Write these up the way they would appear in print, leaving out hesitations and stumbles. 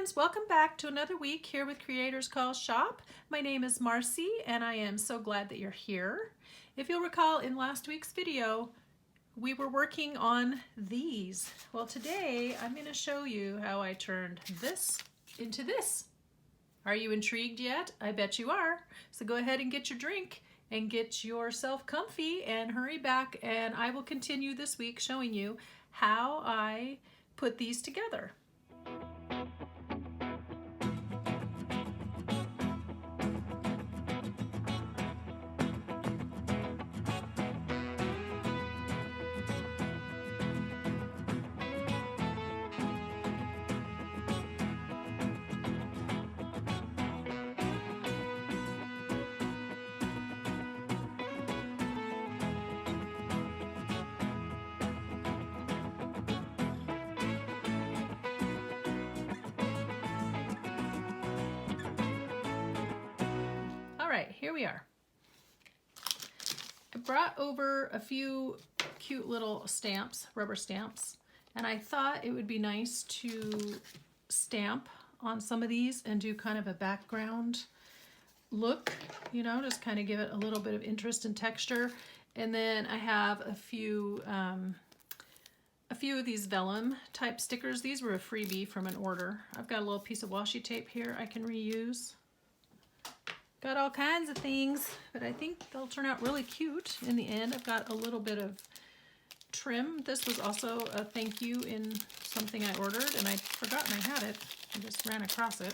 friends, welcome back to another week here with Creators Call Shop. My name is Marcy and I am so glad that you're here. If you'll recall, in last week's video we were working on these. Well, today I'm going to show you how I turned this into this. Are you intrigued yet? I bet you are. So go ahead and get your drink and get yourself comfy and hurry back, and I will continue this week showing you how I put these together. Alright, here we are. I brought over a few cute little stamps, rubber stamps, and I thought it would be nice to stamp on some of these and do kind of a background look, you know, just kind of give it a little bit of interest and texture. And then I have a few of these vellum type stickers. These were a freebie from an order. I've got a little piece of washi tape here I can reuse. Got all kinds of things, but I think they'll turn out really cute in the end. I've got a little bit of trim. This was also a thank you in something I ordered, and I'd forgotten I had it. I just ran across it.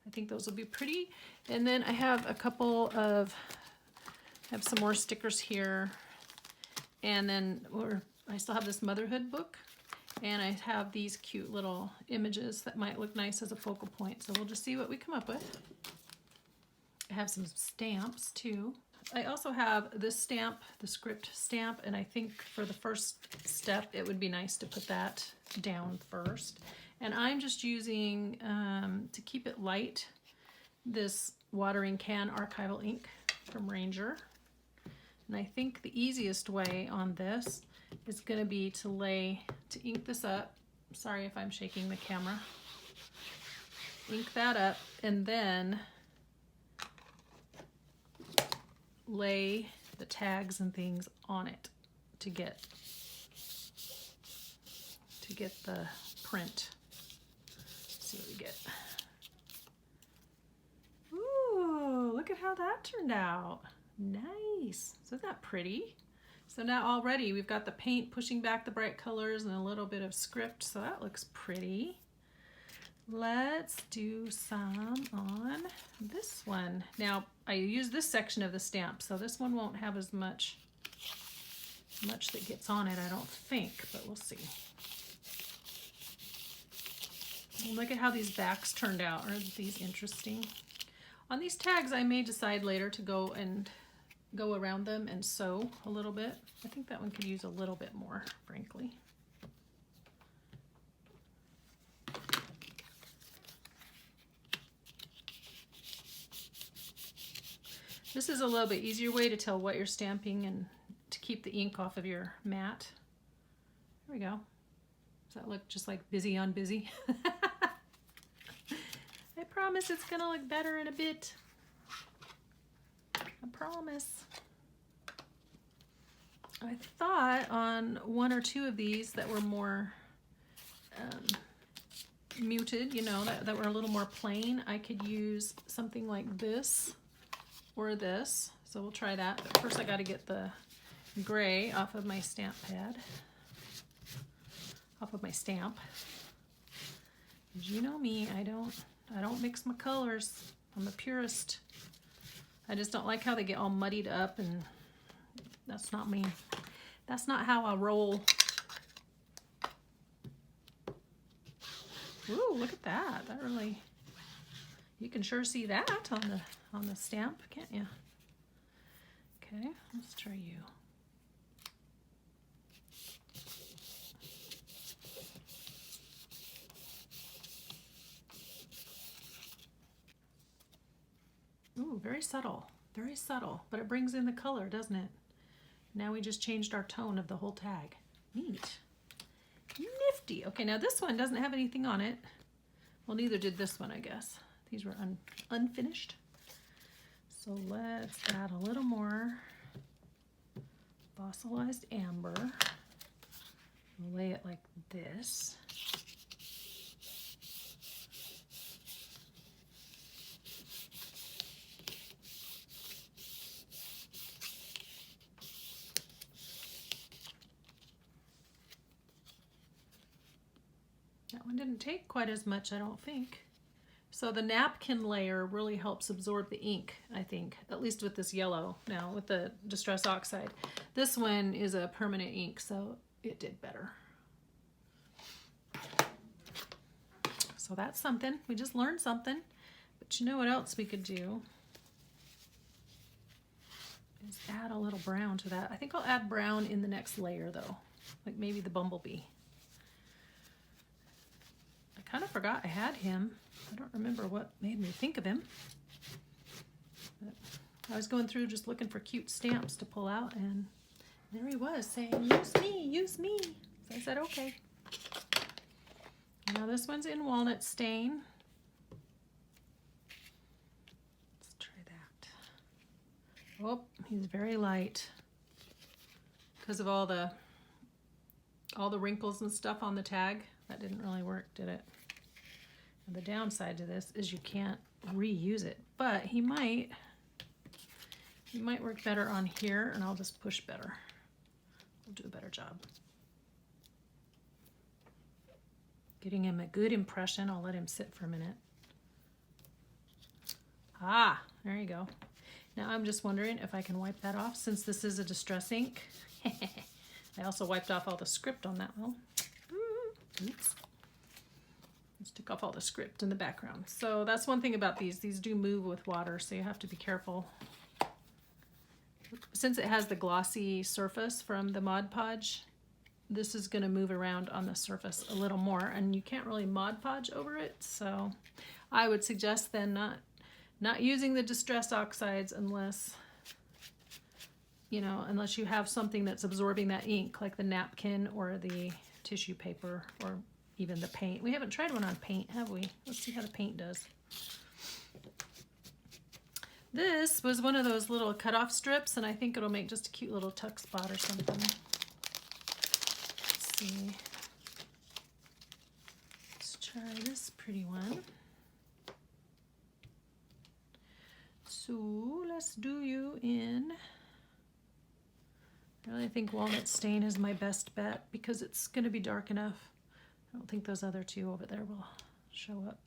I think those will be pretty. And then I have a couple of, some more stickers here. And then I still have this motherhood book, and I have these cute little images that might look nice as a focal point. So we'll just see what we come up with. I have some stamps too. I also have this stamp, the script stamp, and I think for the first step it would be nice to put that down first. And I'm just using, to keep it light, this watering can archival ink from Ranger. And I think the easiest way on this is going to be to ink this up. Sorry if I'm shaking the camera. Ink that up and then lay the tags and things on it to get the print. Let's see what we get. Ooh, look at how that turned out. Nice. Isn't that pretty? So now already we've got the paint pushing back the bright colors and a little bit of script, so that looks pretty. Let's do some on this one. Now, I use this section of the stamp, so this one won't have as much that gets on it, I don't think, but we'll see. Look at how these backs turned out. Aren't these interesting? On these tags, I may decide later to go around them and sew a little bit. I think that one could use a little bit more, frankly. This is a little bit easier way to tell what you're stamping and to keep the ink off of your mat. There we go. Does that look just like busy on busy? I promise it's gonna look better in a bit. I promise. I thought on one or two of these that were more muted, you know, that were a little more plain, I could use something like this or this. So we'll try that. But first I got to get the gray off of my stamp pad, off of my stamp. You know me, I don't mix my colors. I'm a purist. I just don't like how they get all muddied up, and that's not me. That's not how I roll. Ooh, look at that. That really, you can sure see that on the stamp, can't you? Okay, let's try you. Ooh, very subtle, but it brings in the color, doesn't it? Now we just changed our tone of the whole tag. Neat. Nifty. Okay, now this one doesn't have anything on it, Well, neither did this one, I guess. These were unfinished. So let's add a little more fossilized amber. Lay it like this. That one didn't take quite as much, I don't think. So the napkin layer really helps absorb the ink, I think, at least with this yellow. Now with the Distress Oxide. This one is a permanent ink, so it did better. So that's something. We just learned something. But you know what else we could do? Is add a little brown to that. I think I'll add brown in the next layer though. Like maybe the bumblebee. I kind of forgot I had him. I don't remember what made me think of him. But I was going through just looking for cute stamps to pull out, and there he was saying, use me, use me. So I said, okay. Now this one's in walnut stain. Let's try that. Oh, he's very light because of all the wrinkles and stuff on the tag. That didn't really work, did it? And the downside to this is you can't reuse it, but he might work better on here, and I'll just push better. We'll do a better job. Getting him a good impression. I'll let him sit for a minute. Ah, there you go. Now I'm just wondering if I can wipe that off since this is a distress ink. I also wiped off all the script on that one. Oops. Let's take off all the script in the background. So that's one thing about these. These do move with water, so you have to be careful. Since it has the glossy surface from the Mod Podge, this is going to move around on the surface a little more, and you can't really Mod Podge over it. So I would suggest then not using the Distress Oxides unless you have something that's absorbing that ink, like the napkin or the tissue paper or even the paint. We haven't tried one on paint, have we? Let's see how the paint does. This was one of those little cutoff strips, and I think it'll make just a cute little tuck spot or something. Let's see. Let's try this pretty one. So let's do you in. I really think walnut stain is my best bet because it's going to be dark enough. I don't think those other two over there will show up.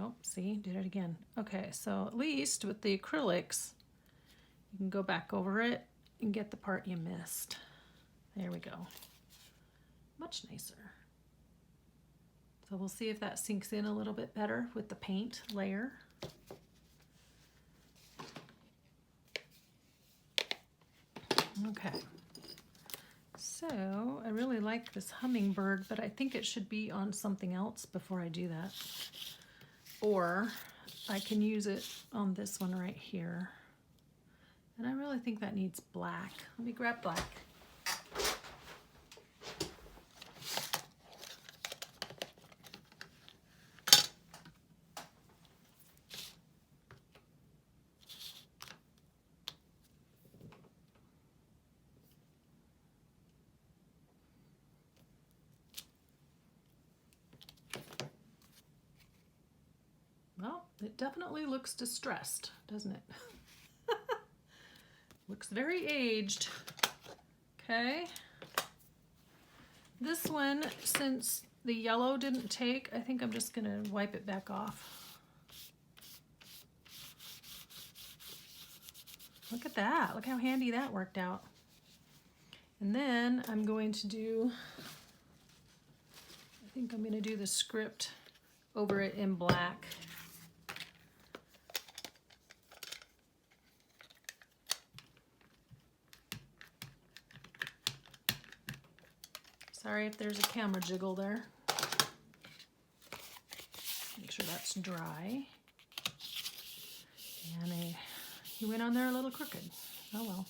Oh, see, did it again. Okay, so at least with the acrylics, you can go back over it and get the part you missed. There we go. Much nicer. So we'll see if that sinks in a little bit better with the paint layer. Okay. So I really like this hummingbird, but I think it should be on something else before I do that. Or I can use it on this one right here. And I really think that needs black. Let me grab black. It definitely looks distressed, doesn't it? Looks very aged. Okay. This one, since the yellow didn't take, I think I'm just going to wipe it back off. Look at that. Look how handy that worked out. And then I'm going to do, I think I'm going to do the script over it in black. Sorry if there's a camera jiggle there. Make sure that's dry. And he went on there a little crooked. Oh well.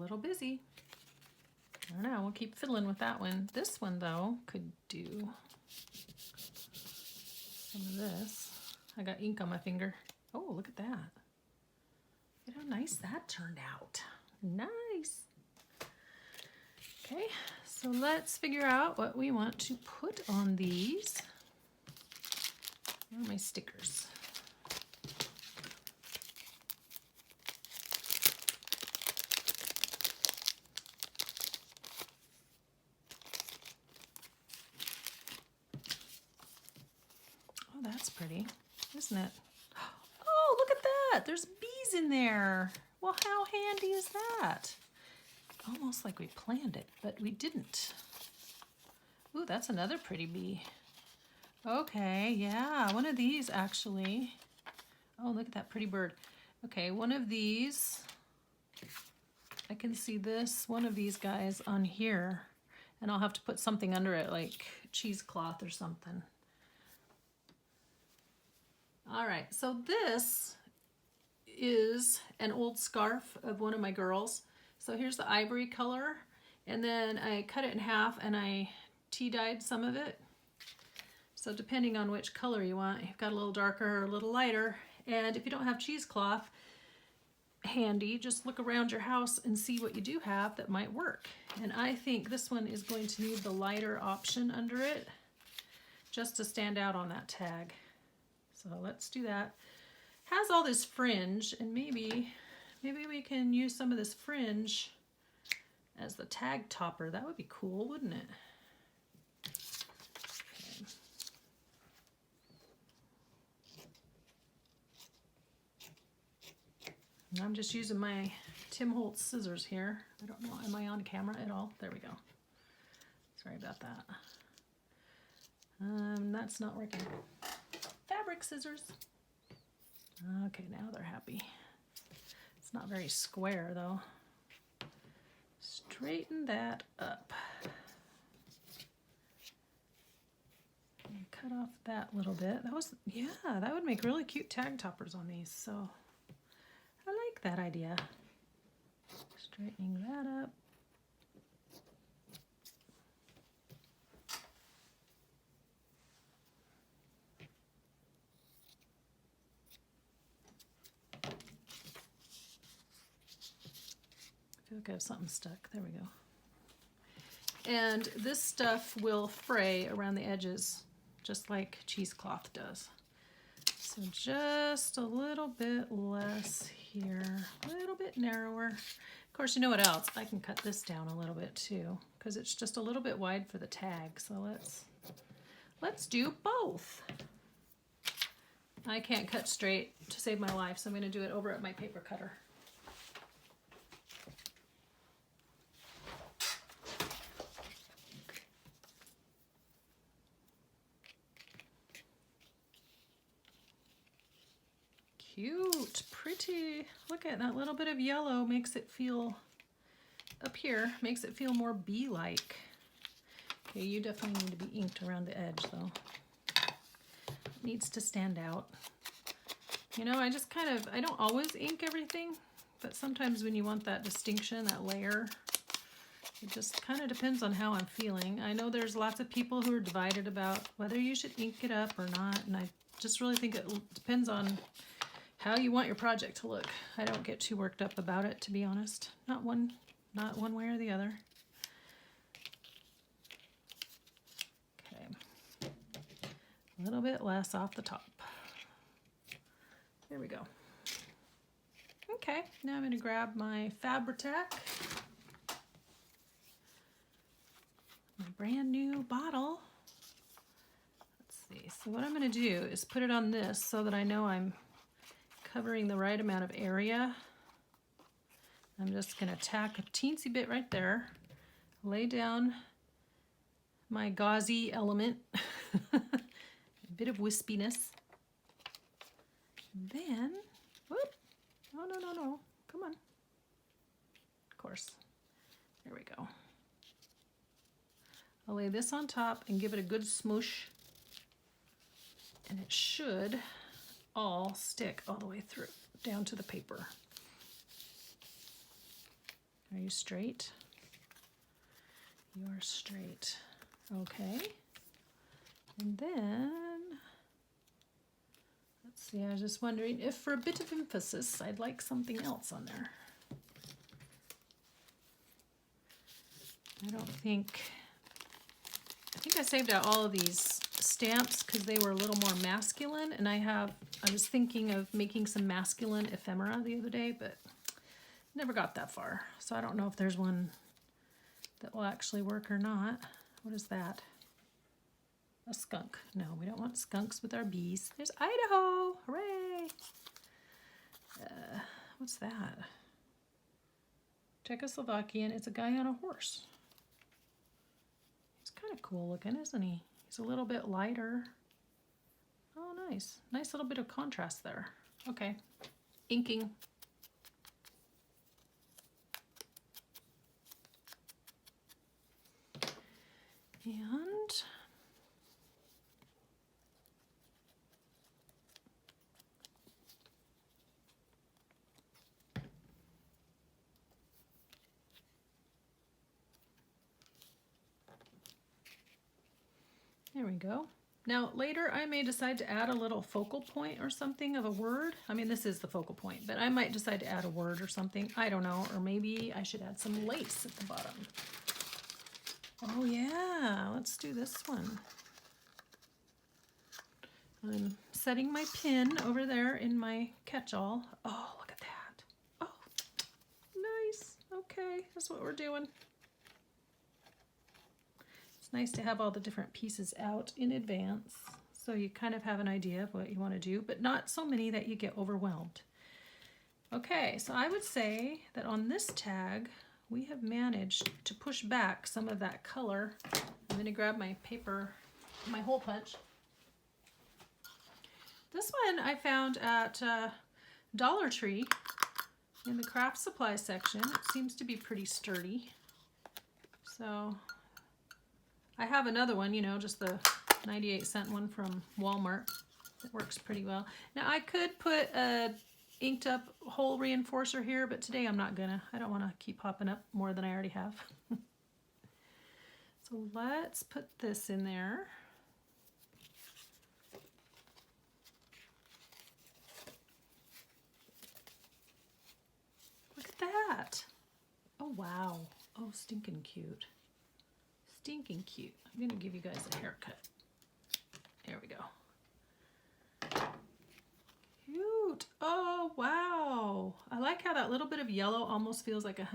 little busy. I don't know, we'll keep fiddling with that one. This one though could do some of this. I got ink on my finger. Oh, look at that. Look how nice that turned out. Nice. Okay, so let's figure out what we want to put on these. Where are my stickers? Oh, that's pretty, isn't it? Oh, look at that. There's bees in there. Well, how handy is that? Almost like we planned it, but we didn't. Ooh, that's another pretty bee. Okay, yeah, one of these actually. Oh, look at that pretty bird. Okay, one of these, I can see this, one of these guys on here, and I'll have to put something under it, like cheesecloth or something. All right, so this is an old scarf of one of my girls. So here's the ivory color, and then I cut it in half and I tea dyed some of it. So depending on which color you want, you've got a little darker or a little lighter. And if you don't have cheesecloth handy, just look around your house and see what you do have that might work. And I think this one is going to need the lighter option under it just to stand out on that tag. So let's do that. Has all this fringe, and maybe we can use some of this fringe as the tag topper. That would be cool, wouldn't it? Okay. And I'm just using my Tim Holtz scissors here. I don't know, am I on camera at all? There we go. Sorry about that. That's not working. Fabric scissors. Okay, now they're happy. It's not very square though. Straighten that up. And cut off that little bit. That was, yeah, that would make really cute tag toppers on these. So I like that idea. Straightening that up. I feel like I have something stuck. There we go. And this stuff will fray around the edges, just like cheesecloth does. So just a little bit less here, a little bit narrower. Of course, you know what else? I can cut this down a little bit too, because it's just a little bit wide for the tag. So let's do both. I can't cut straight to save my life, so I'm going to do it over at my paper cutter. Cute, pretty. Look at that little bit of yellow makes it feel, up here, makes it feel more bee-like. Okay, you definitely need to be inked around the edge though. It needs to stand out. You know, I just kind of, I don't always ink everything, but sometimes when you want that distinction, that layer, it just kind of depends on how I'm feeling. I know there's lots of people who are divided about whether you should ink it up or not, and I just really think it depends on how you want your project to look. I don't get too worked up about it, to be honest. Not one way or the other. Okay. A little bit less off the top. There we go. Okay, now I'm going to grab my Fabri-Tac. My brand new bottle. Let's see. So what I'm going to do is put it on this so that I know I'm covering the right amount of area. I'm just going to tack a teensy bit right there, lay down my gauzy element, a bit of wispiness. Then, whoop, no, come on. Of course, there we go. I'll lay this on top and give it a good smoosh, and it should all stick all the way through, down to the paper. Are you straight? You are straight. Okay. And then, let's see, I was just wondering if for a bit of emphasis, I'd like something else on there. I think I saved out all of these stamps because they were a little more masculine, and I was thinking of making some masculine ephemera the other day, but never got that far. So I don't know if there's one that will actually work or not. What is that? A skunk. No, we don't want skunks with our bees. There's Idaho. Hooray! What's that? Czechoslovakian. It's a guy on a horse. He's kind of cool looking, isn't he? He's a little bit lighter. Oh, nice. Nice little bit of contrast there. Okay. Inking. And there we go. Now later I may decide to add a little focal point or something of a word. I mean, this is the focal point, but I might decide to add a word or something. I don't know. Or maybe I should add some lace at the bottom. Oh yeah, let's do this one. I'm setting my pin over there in my catch-all. Oh, look at that. Oh, nice. Okay, that's what we're doing. It's nice to have all the different pieces out in advance so you kind of have an idea of what you want to do, but not so many that you get overwhelmed. Okay, so I would say that on this tag, we have managed to push back some of that color. I'm going to grab my paper, my hole punch. This one I found at Dollar Tree in the craft supply section. It seems to be pretty sturdy. So I have another one, you know, just the 98-cent one from Walmart. It works pretty well. Now I could put a inked up hole reinforcer here, but today I'm not gonna. I don't want to keep popping up more than I already have. So let's put this in there. Look at that. Oh wow. Oh, stinking cute. Stinking cute. I'm gonna give you guys a haircut. There we go. Cute. Oh, wow. I like how that little bit of yellow almost feels like a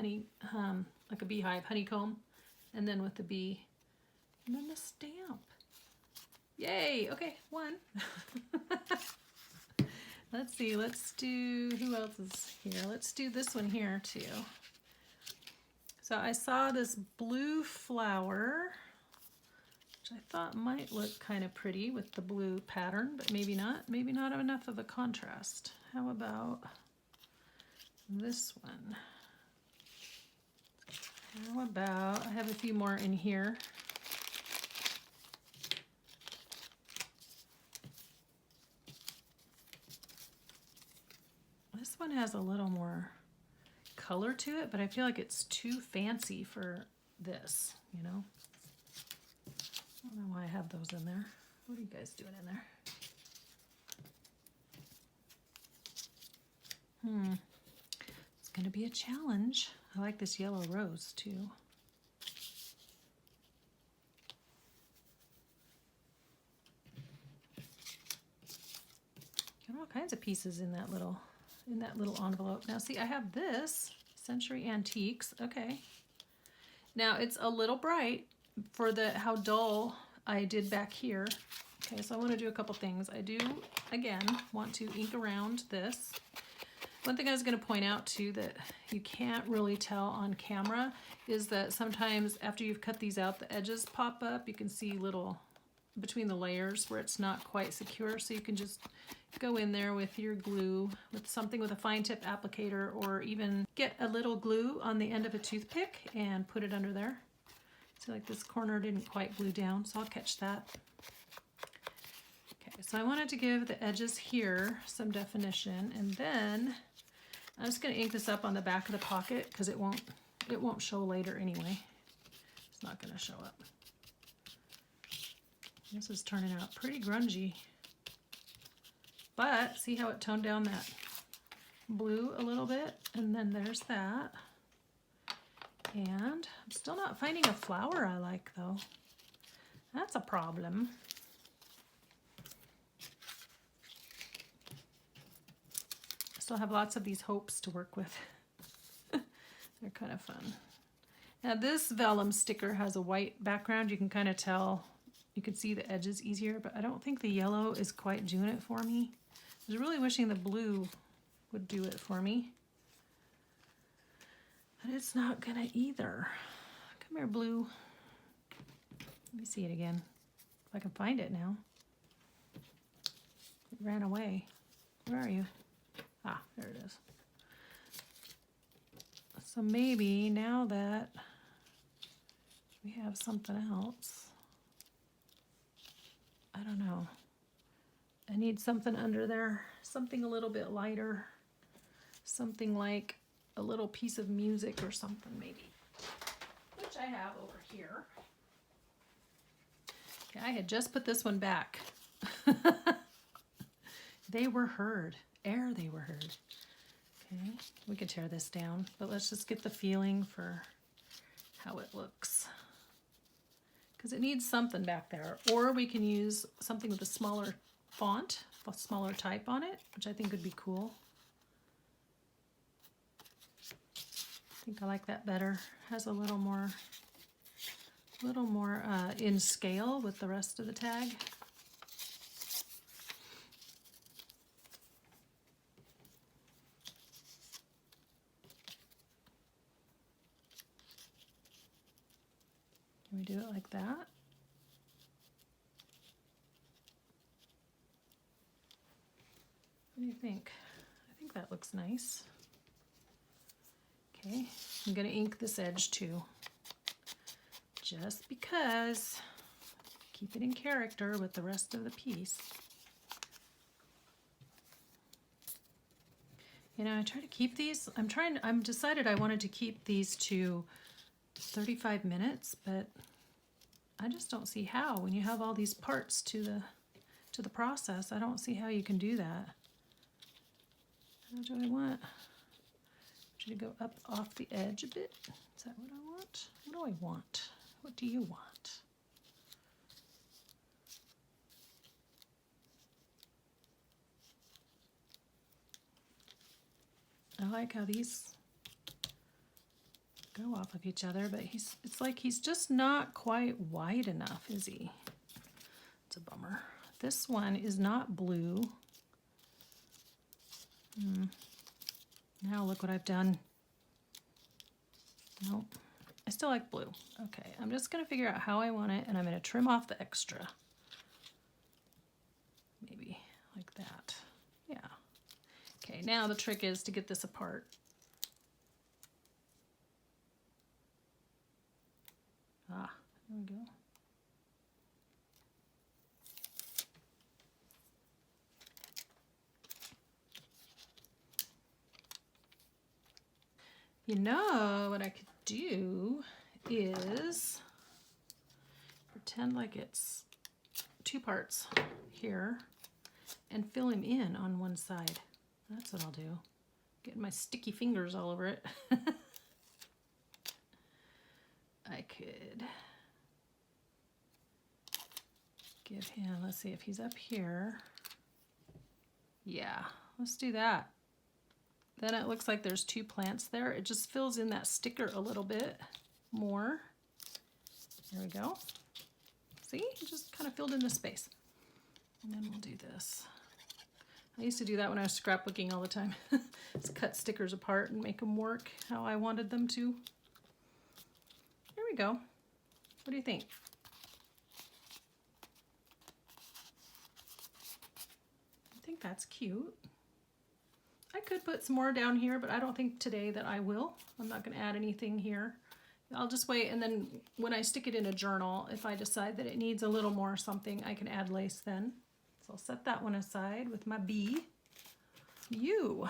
like a beehive, honeycomb. And then with the bee. And then the stamp. Yay. Okay, one. Let's see. Let's do, who else is here? Let's do this one here too. So I saw this blue flower, which I thought might look kind of pretty with the blue pattern, but maybe not. Maybe not enough of a contrast. How about this one? How about, I have a few more in here. This one has a little more color to it, but I feel like it's too fancy for this, you know? I don't know why I have those in there. What are you guys doing in there? It's gonna be a challenge. I like this yellow rose too. Got all kinds of pieces in that little envelope. Now see, I have this Century Antiques. Okay. Now it's a little bright for how dull I did back here. Okay, so I want to do a couple things. I do, again, want to ink around this. One thing I was going to point out too that you can't really tell on camera is that sometimes after you've cut these out, the edges pop up. You can see little between the layers where it's not quite secure, so you can just go in there with your glue, with something with a fine tip applicator, or even get a little glue on the end of a toothpick and put it under there. So like this corner didn't quite glue down, so I'll catch that. Okay, so I wanted to give the edges here some definition, and then I'm just going to ink this up on the back of the pocket because it won't it won't show later anyway. It's not going to show up. This is turning out pretty grungy. But see how it toned down that blue a little bit? And then there's that. And I'm still not finding a flower I like though. That's a problem. I still have lots of these hopes to work with. They're kind of fun. Now this vellum sticker has a white background. You can kind of tell, you can see the edges easier, but I don't think the yellow is quite doing it for me. I was really wishing the blue would do it for me. But it's not gonna either. Come here, blue. Let me see it again. If I can find it now. It ran away. Where are you? Ah, there it is. So maybe now that we have something else, I don't know. I need something under there, something a little bit lighter, something like a little piece of music or something maybe, which I have over here. Okay, I had just put this one back. They were heard. They were heard. Okay, we could tear this down, but let's just get the feeling for how it looks. Because it needs something back there. Or we can use something with a smaller font, a smaller type on it, which I think would be cool. I think I like that better. Has a little more in scale with the rest of the tag. Can we do it like that? What do you think? I think that looks nice. Okay, I'm going to ink this edge too. Just because, keep it in character with the rest of the piece. You know, I try to keep these, I'm decided I wanted to keep these to 35 minutes, but I just don't see how. When you have all these parts to the process, I don't see how you can do that. How do I want? Should go up off the edge a bit? Is that what I want? What do I want? What do you want? I like how these go off of each other, but it's like he's just not quite wide enough, is he? It's a bummer. This one is not blue. Now look what I've done. Nope. I still like blue. Okay, I'm just going to figure out how I want it, and I'm going to trim off the extra. Maybe like that. Yeah. Okay, now the trick is to get this apart. Ah, there we go. You know what I could do is pretend like it's two parts here and fill him in on one side. That's what I'll do. Getting my sticky fingers all over it. I could give him, let's see if he's up here. Yeah, let's do that. Then it looks like there's two plants there. It just fills in that sticker a little bit more. There we go. See, it just kind of filled in the space. And then we'll do this. I used to do that when I was scrapbooking all the time. Just cut stickers apart and make them work how I wanted them to. There we go. What do you think? I think that's cute. I could put some more down here, but I don't think today that I will. I'm not going to add anything here. I'll just wait, and then when I stick it in a journal, if I decide that it needs a little more something, I can add lace then. So I'll set that one aside with my bee. You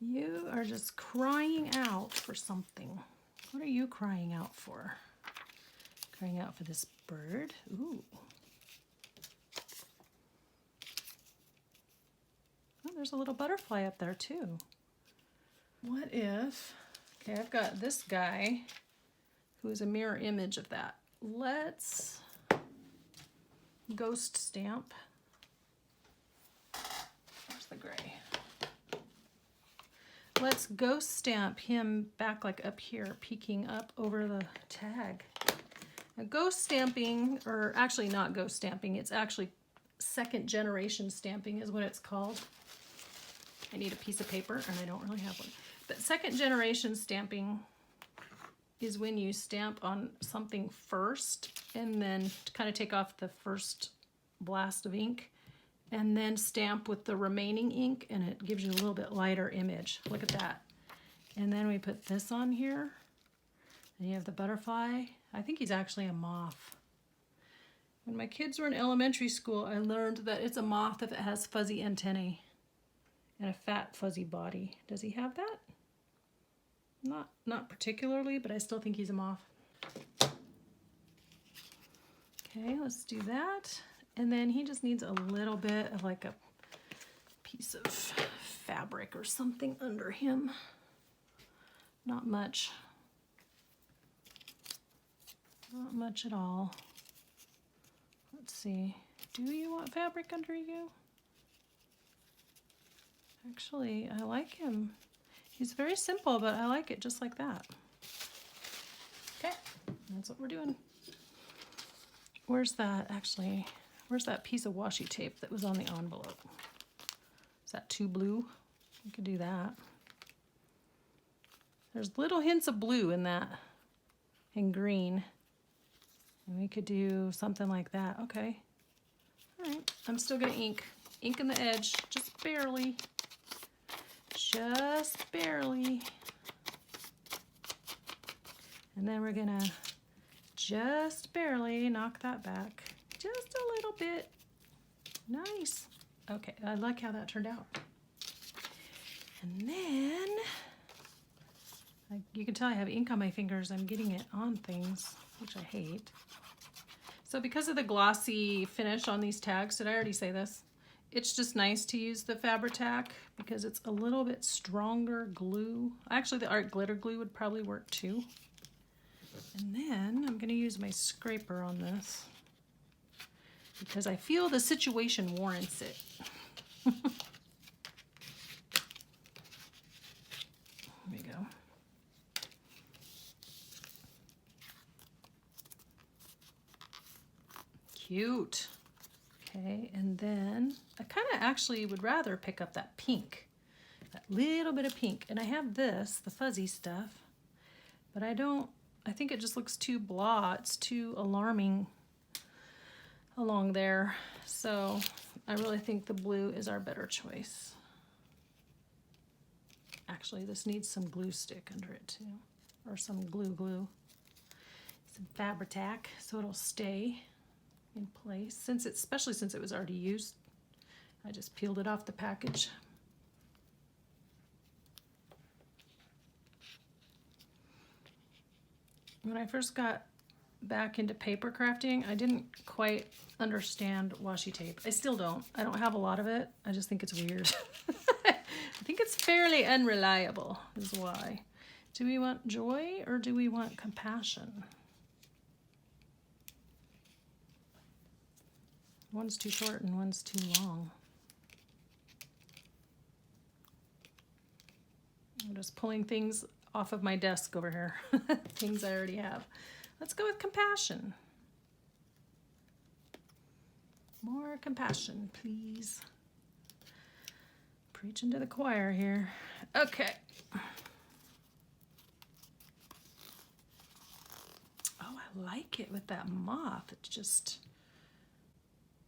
You are just crying out for something. What are you crying out for? Crying out for this bird? Ooh. Oh, there's a little butterfly up there too. What if, okay, I've got this guy who is a mirror image of that. Let's ghost stamp. Where's the gray? Let's ghost stamp him back like up here, peeking up over the tag. Now, ghost stamping, or actually not ghost stamping, it's actually second generation stamping is what it's called. I need a piece of paper and I don't really have one. But second generation stamping is when you stamp on something first and then kind of take off the first blast of ink and then stamp with the remaining ink, and it gives you a little bit lighter image. Look at that. And then we put this on here, and you have the butterfly. I think he's actually a moth. When my kids were in elementary school, I learned that it's a moth if it has fuzzy antennae and a fat fuzzy body. Does he have that? Not particularly, but I still think he's a moth. Okay, let's do that. And then he just needs a little bit of like a piece of fabric or something under him. Not much. Not much at all. Let's see. Do you want fabric under you? Actually, I like him. He's very simple, but I like it just like that. Okay, that's what we're doing. Where's that actually? Where's that piece of washi tape that was on the envelope? Is that too blue? We could do that. There's little hints of blue in that, and green. And we could do something like that. Okay. All right. I'm still gonna ink in the edge, just barely. Just barely. And then we're gonna just barely knock that back. Just a little bit. Nice. Okay, I like how that turned out. And then, you can tell I have ink on my fingers. I'm getting it on things, which I hate. So because of the glossy finish on these tags, did I already say this? It's just nice to use the Fabri-Tac because it's a little bit stronger glue. Actually, the art glitter glue would probably work too. And then I'm gonna use my scraper on this because I feel the situation warrants it. There we go. Cute. Okay, and then I kind of actually would rather pick up that pink, that little bit of pink. And I have this, the fuzzy stuff, but I think it just looks too blah. It's too alarming along there. So I really think the blue is our better choice. Actually, this needs some glue stick under it too, or some glue. Some Fabri-Tac so it'll stay in place. Especially since it was already used, I just peeled it off the package. When I first got back into paper crafting, I didn't quite understand washi tape. I still don't. I don't have a lot of it. I just think it's weird. I think it's fairly unreliable is why. Do we want joy or do we want compassion? One's too short and one's too long. I'm just pulling things off of my desk over here. Things I already have. Let's go with compassion. More compassion, please. Preaching to the choir here. Okay. Oh, I like it with that moth. It's just,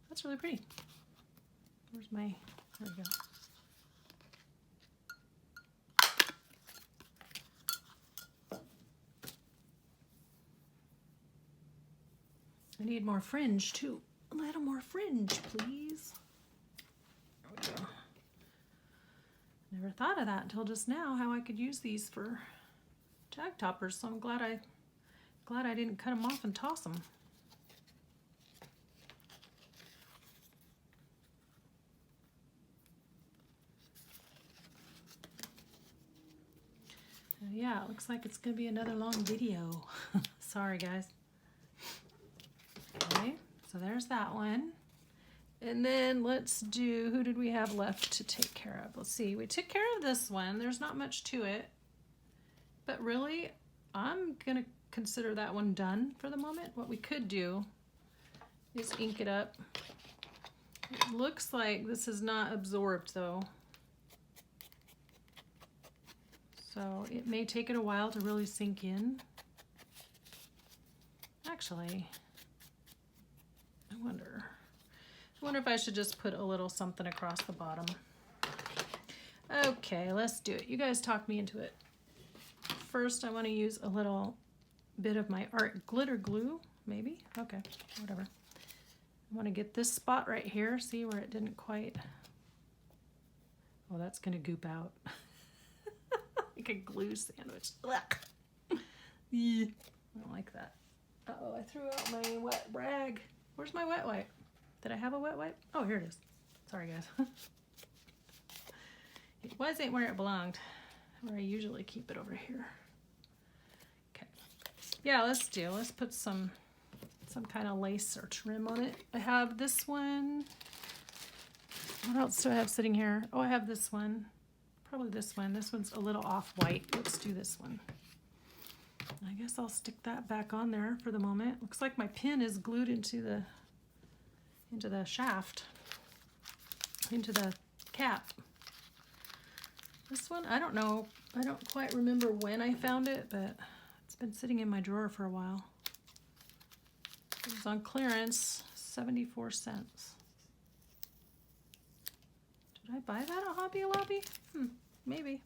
that's really pretty. Where's my, there we go. I need more fringe too. A little more fringe, please. There we go. Never thought of that until just now, how I could use these for jag toppers. So I'm glad I didn't cut them off and toss them. Yeah, it looks like it's gonna be another long video. Sorry guys. Okay, so there's that one. And then let's do, who did we have left to take care of? Let's see, we took care of this one. There's not much to it, but really, I'm gonna consider that one done for the moment. What we could do is ink it up. It looks like this is not absorbed though. So it may take it a while to really sink in. Actually, I wonder if I should just put a little something across the bottom. Okay, let's do it. You guys talked me into it. First, I want to use a little bit of my art glitter glue, maybe. Okay, whatever. I want to get this spot right here. See where it didn't quite. Oh, that's going to goop out. Like a glue sandwich. Yeah. I don't like that. Uh-oh, I threw out my wet rag. Where's my wet wipe? Did I have a wet wipe? Oh, here it is. Sorry, guys. It wasn't where it belonged. Where I usually keep it over here. Okay. Yeah, let's put some kind of lace or trim on it. I have this one. What else do I have sitting here? Oh, I have this one. Probably this one. This one's a little off-white. Let's do this one. I guess I'll stick that back on there for the moment. Looks like my pin is glued into the shaft, into the cap. This one, I don't know. I don't quite remember when I found it, but it's been sitting in my drawer for a while. It was on clearance, 74 cents. Did I buy that at Hobby Lobby? Maybe.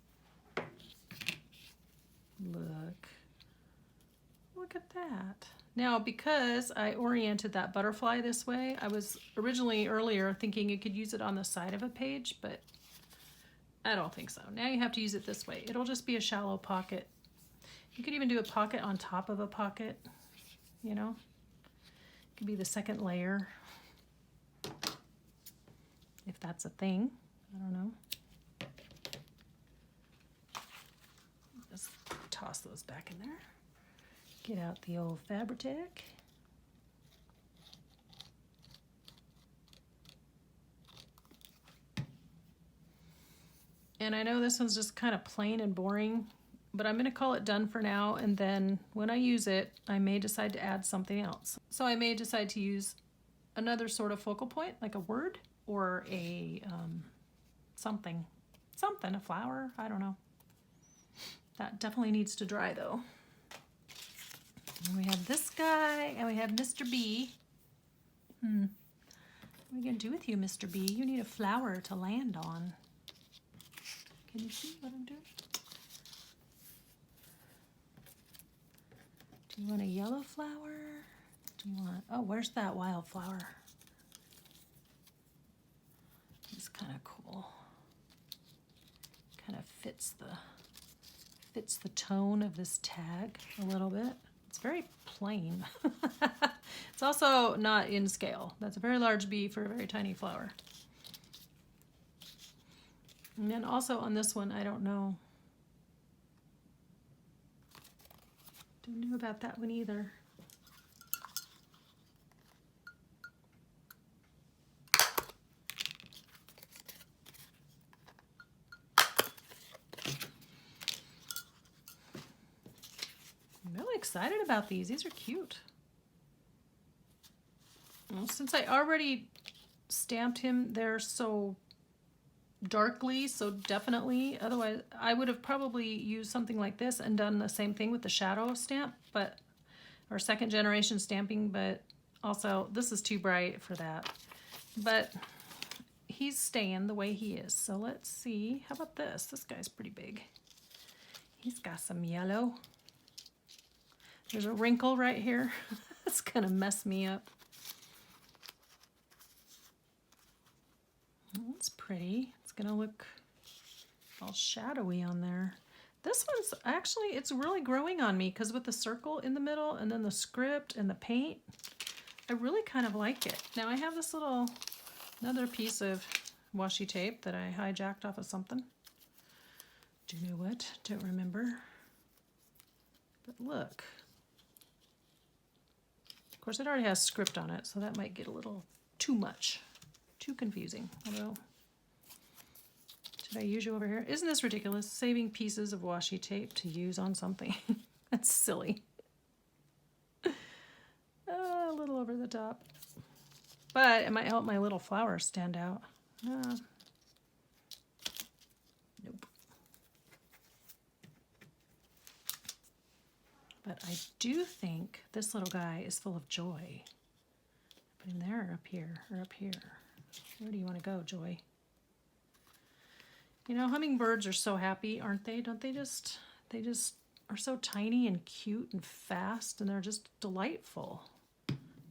Look at that. Now, because I oriented that butterfly this way, I was originally earlier thinking you could use it on the side of a page, but I don't think so. Now you have to use it this way. It'll just be a shallow pocket. You could even do a pocket on top of a pocket, you know? It could be the second layer, if that's a thing. I don't know. Just toss those back in there. Get out the old Fabri-Tac. And I know this one's just kind of plain and boring, but I'm going to call it done for now, and then when I use it, I may decide to add something else. So I may decide to use another sort of focal point, like a word or a something, a flower, I don't know. That definitely needs to dry though. And we have this guy, and we have Mr. B. What are we going to do with you, Mr. B? You need a flower to land on. Can you see what I'm doing? Do you want a yellow flower? Do you want, oh, where's that wildflower? It's kind of cool. Kind of fits the tone of this tag a little bit. It's very plain. It's also not in scale. That's a very large bee for a very tiny flower. And then also on this one, I don't know. Don't know about that one either. I'm really excited about these. These are cute. Well, since I already stamped him there so darkly, so definitely, otherwise I would have probably used something like this and done the same thing with the shadow stamp, but or second generation stamping, but also this is too bright for that. But he's staying the way he is. So let's see. How about this? This guy's pretty big. He's got some yellow. There's a wrinkle right here. It's gonna mess me up. That's pretty. It's gonna look all shadowy on there. This one's actually, it's really growing on me because with the circle in the middle and then the script and the paint, I really kind of like it. Now I have this another piece of washi tape that I hijacked off of something. Do you know what? Don't remember. But look. Of course, it already has script on it, so that might get a little too much. Too confusing. Although, did I use you over here? Isn't this ridiculous? Saving pieces of washi tape to use on something. That's silly. A little over the top. But it might help my little flowers stand out. Nope. But I do think this little guy is full of joy. Put him there or up here or up here. Where do you want to go, Joy? You know, hummingbirds are so happy, aren't they? Don't they just, they just are so tiny and cute and fast, and they're just delightful.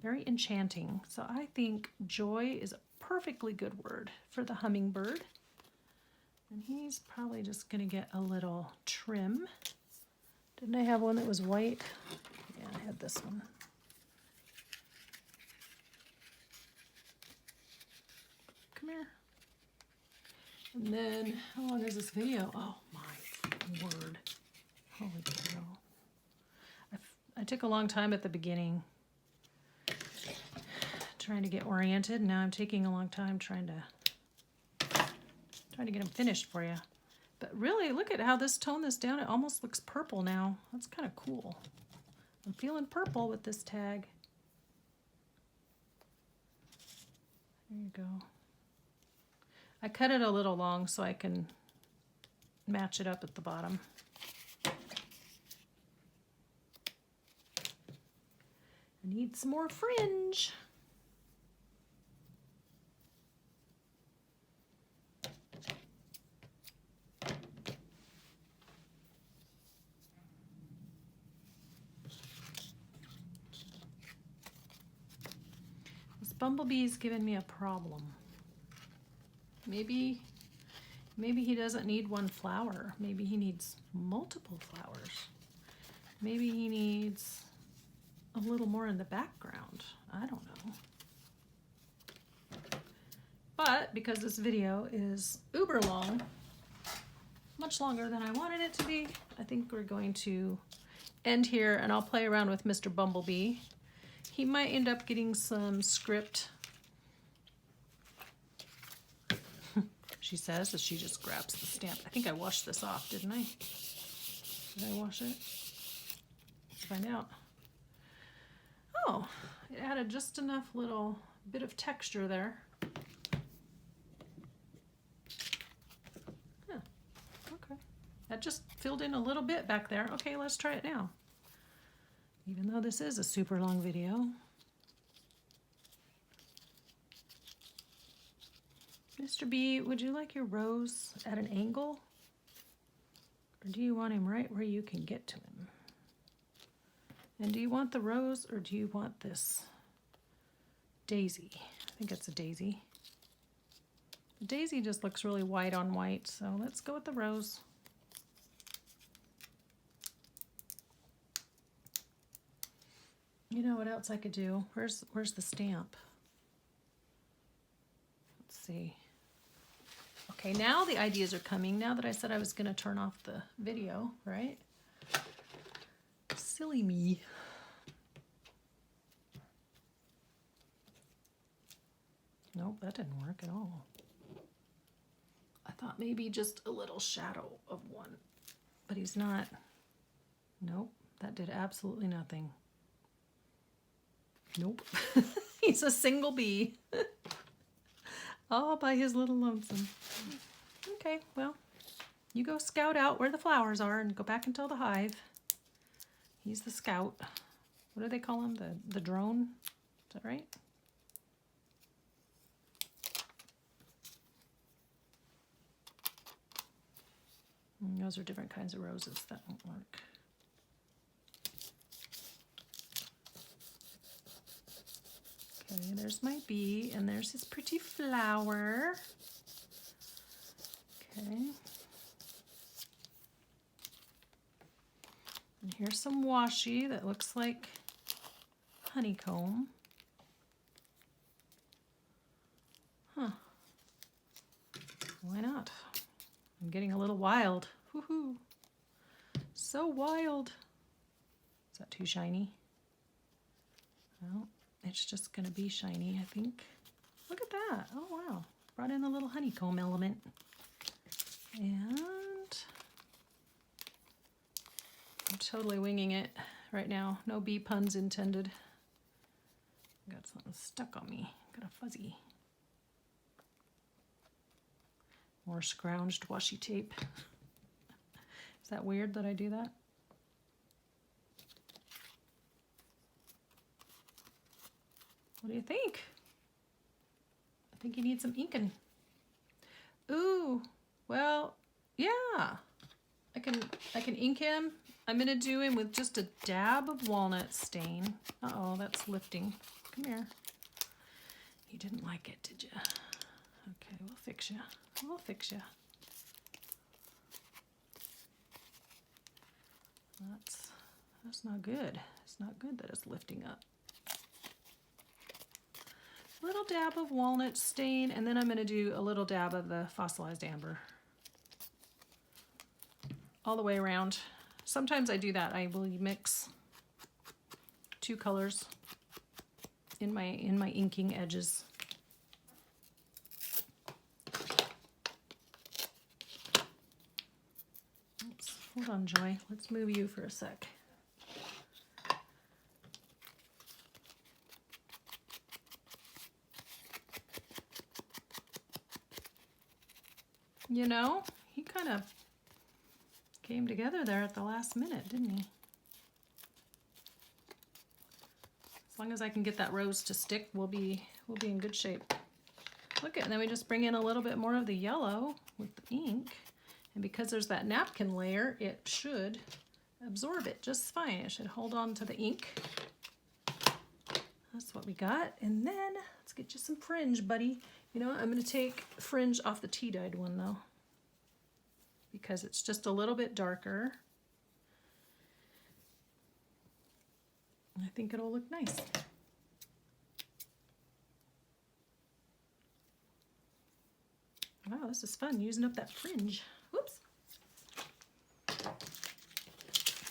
Very enchanting. So I think joy is a perfectly good word for the hummingbird. And he's probably just going to get a little trim. Didn't I have one that was white? Yeah, I had this one. Come here. And then, how long is this video? Oh my word. Holy cow. I took a long time at the beginning trying to get oriented. Now I'm taking a long time trying to get them finished for you. But really, look at how tone this down. It almost looks purple now. That's kind of cool. I'm feeling purple with this tag. There you go. I cut it a little long so I can match it up at the bottom. I need some more fringe. This bumblebee's giving me a problem. Maybe he doesn't need one flower. Maybe he needs multiple flowers. Maybe he needs a little more in the background. I don't know. But because this video is uber long, much longer than I wanted it to be, I think we're going to end here, and I'll play around with Mr. Bumblebee. He might end up getting some script. She says as she just grabs the stamp. I think I washed this off, didn't I? Did I wash it? Let's find out. Oh, it added just enough little bit of texture there. Huh. Okay. That just filled in a little bit back there. Okay, let's try it now. Even though this is a super long video. Mr. B, would you like your rose at an angle? Or do you want him right where you can get to him? And do you want the rose or do you want this daisy? I think it's a daisy. The daisy just looks really white on white, so let's go with the rose. You know what else I could do? Where's the stamp? Let's see. Okay, now the ideas are coming. Now that I said I was going to turn off the video, right? Silly me. Nope, that didn't work at all. I thought maybe just a little shadow of one, but he's not. Nope, that did absolutely nothing. Nope. He's a single bee. All by his little lonesome. Okay, well, you go scout out where the flowers are and go back and tell the hive. He's the scout. What do they call him? The drone? Is that right? And those are different kinds of roses. That won't work. Okay, there's my bee, and there's his pretty flower. Okay. Here's some washi that looks like honeycomb. Huh. Why not? I'm getting a little wild. Woohoo! So wild. Is that too shiny? Well, it's just gonna be shiny, I think. Look at that. Oh wow. Brought in a little honeycomb element. And I'm totally winging it right now. No bee puns intended. Got something stuck on me. Got a fuzzy. More scrounged washi tape. Is that weird that I do that? What do you think? I think you need some inking. Ooh, well, yeah. I can ink him. I'm gonna do him with just a dab of walnut stain. Uh-oh, that's lifting. Come here. You didn't like it, did you? Okay, we'll fix you. We'll fix you. That's not good. It's not good that it's lifting up. Little dab of walnut stain, and then I'm going to do a little dab of the fossilized amber. All the way around. Sometimes I do that. I will mix two colors in my inking edges. Oops. Hold on, Joy. Let's move you for a sec. You know, he kind of came together there at the last minute, didn't he? As long as I can get that rose to stick, we'll be in good shape. Look at, and then we just bring in a little bit more of the yellow with the ink. And because there's that napkin layer, it should absorb it just fine. It should hold on to the ink. That's what we got. And then let's get you some fringe, buddy. You know what? I'm going to take fringe off the tea-dyed one though, because it's just a little bit darker. I think it'll look nice. Wow, this is fun, using up that fringe. Whoops.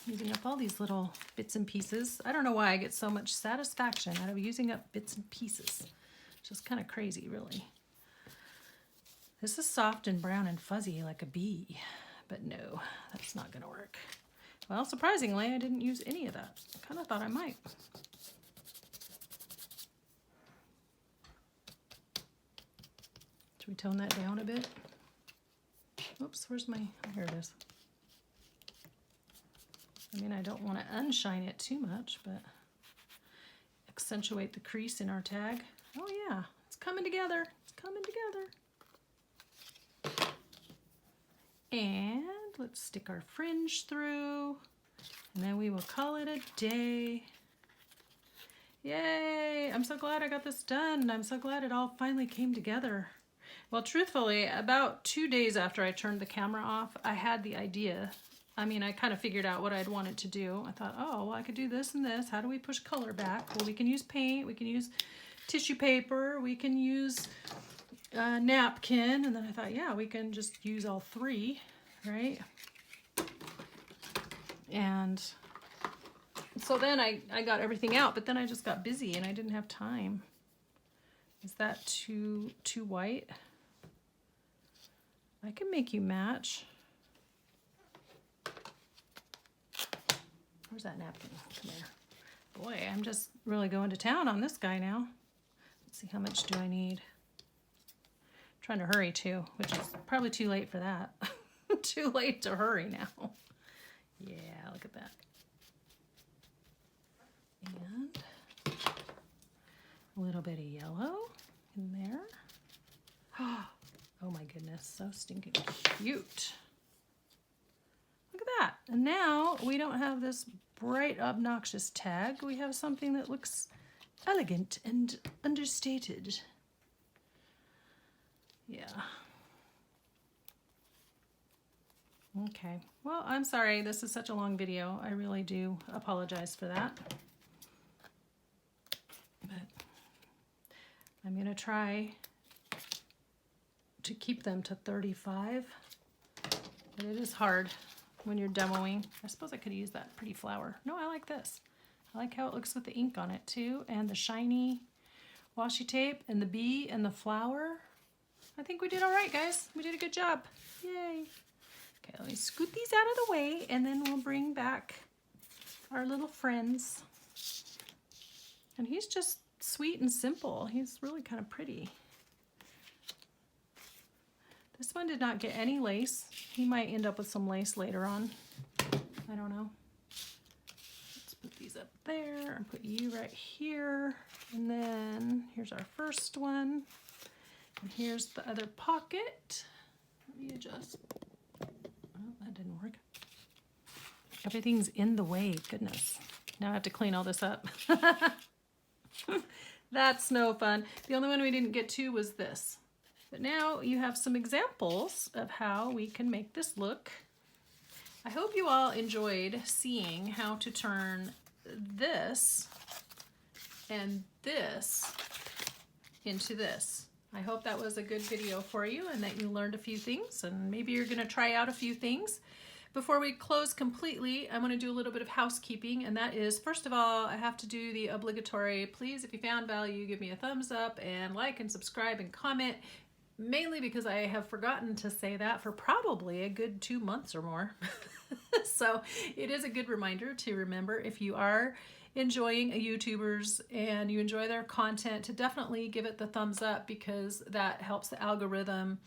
Using up all these little bits and pieces. I don't know why I get so much satisfaction out of using up bits and pieces. It's just kind of crazy, really. This is soft and brown and fuzzy like a bee, but no, that's not gonna work. Well, surprisingly, I didn't use any of that. I kind of thought I might. Should we tone that down a bit? Oops, where's my, oh, here it is. I mean, I don't want to unshine it too much, but accentuate the crease in our tag. Oh yeah, it's coming together. It's coming together. And let's stick our fringe through, and then we will call it a day. Yay! I'm so glad I got this done. I'm so glad it all finally came together. Well, truthfully, about 2 days after I turned the camera off, I had the idea. I mean, I kind of figured out what I'd wanted to do. I thought, oh, well, I could do this and this. How do we push color back? Well, we can use paint. We can use tissue paper. We can use napkin. And then I thought, yeah, we can just use all three, right? And so then I got everything out, but then I just got busy and I didn't have time. Is that too white? I can make you match. Where's that napkin? Come here. Boy, I'm just really going to town on this guy now. Let's see, how much do I need? I'm trying to hurry too, which is probably too late for that. Too late to hurry now. Yeah, look at that. And a little bit of yellow in there. Oh my goodness, so stinking cute. Look at that. And now we don't have this bright, obnoxious tag. We have something that looks elegant and understated. Yeah. Okay, well, I'm sorry this is such a long video. I really do apologize for that. But I'm gonna try to keep them to 35. But it is hard when you're demoing. I suppose I could use that pretty flower. No, I like this. I like how it looks with the ink on it too, and the shiny washi tape and the bee and the flower. I think we did all right, guys. We did a good job. Yay. Okay, let me scoot these out of the way, and then we'll bring back our little friends. And he's just sweet and simple. He's really kind of pretty. This one did not get any lace. He might end up with some lace later on. I don't know. Let's put these up there and put you right here. And then here's our first one. And here's the other pocket. Let me adjust. Oh, that didn't work. Everything's in the way, goodness. Now I have to clean all this up. That's no fun. The only one we didn't get to was this. But now you have some examples of how we can make this look. I hope you all enjoyed seeing how to turn this and this into this. I hope that was a good video for you and that you learned a few things, and maybe you're going to try out a few things. Before we close completely, I'm going to do a little bit of housekeeping, and that is, first of all, I have to do the obligatory, please, if you found value, give me a thumbs up and like and subscribe and comment, mainly because I have forgotten to say that for probably a good 2 months or more. So it is a good reminder to remember, if you are enjoying YouTubers and you enjoy their content, to definitely give it the thumbs up, because that helps the algorithm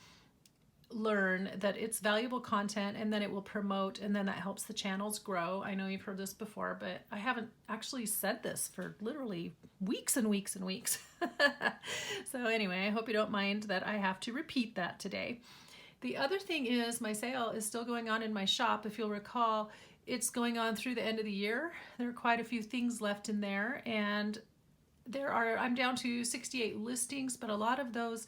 learn that it's valuable content, and then it will promote, and then that helps the channels grow. I know you've heard this before, but I haven't actually said this for literally weeks and weeks and weeks. So anyway, I hope you don't mind that I have to repeat that today. The other thing is, my sale is still going on in my shop. If you'll recall, it's going on through the end of the year. There are quite a few things left in there, and I'm down to 68 listings, but a lot of those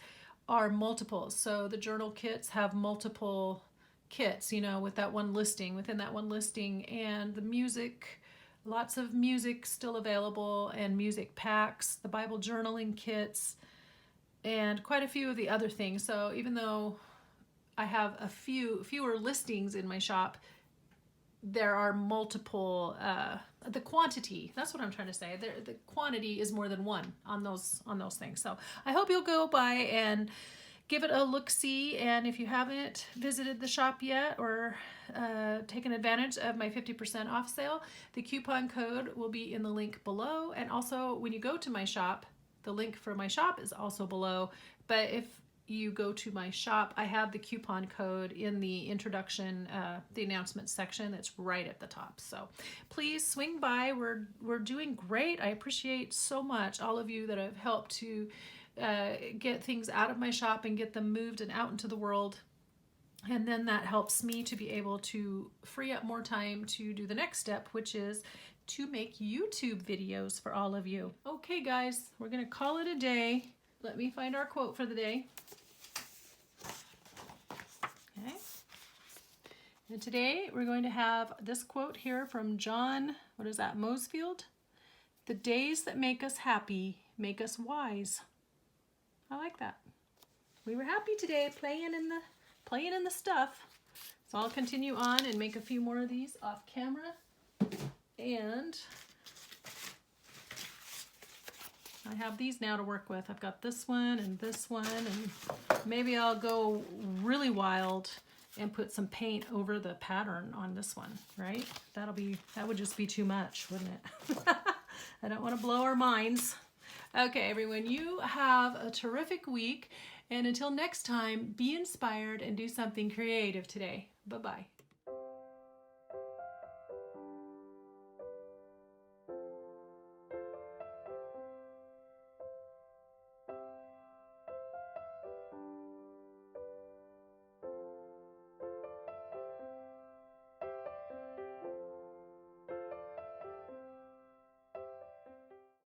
are multiples. So the journal kits have multiple kits, you know, with that one listing, within that one listing, and the music, lots of music still available, and music packs, the Bible journaling kits, and quite a few of the other things. So even though I have fewer listings in my shop, there are multiple, the quantity, that's what I'm trying to say. The quantity is more than one on those things. So I hope you'll go by and give it a look-see. And if you haven't visited the shop yet or taken advantage of my 50% off sale, the coupon code will be in the link below. And also when you go to my shop, the link for my shop is also below. But if you go to my shop, I have the coupon code in the introduction, the announcement section. That's right at the top. So please swing by. We're doing great. I appreciate so much all of you that have helped to get things out of my shop and get them moved and out into the world. And then that helps me to be able to free up more time to do the next step, which is to make YouTube videos for all of you. Okay, guys, we're going to call it a day. Let me find our quote for the day. Okay. And today we're going to have this quote here from John, what is that, Mosfield? "The days that make us happy make us wise." I like that. We were happy today playing in the stuff. So I'll continue on and make a few more of these off camera. And I have these now to work with. I've got this one, and maybe I'll go really wild and put some paint over the pattern on this one, right? That would just be too much, wouldn't it? I don't want to blow our minds. Okay, everyone, you have a terrific week, and until next time, be inspired and do something creative today. Bye-bye.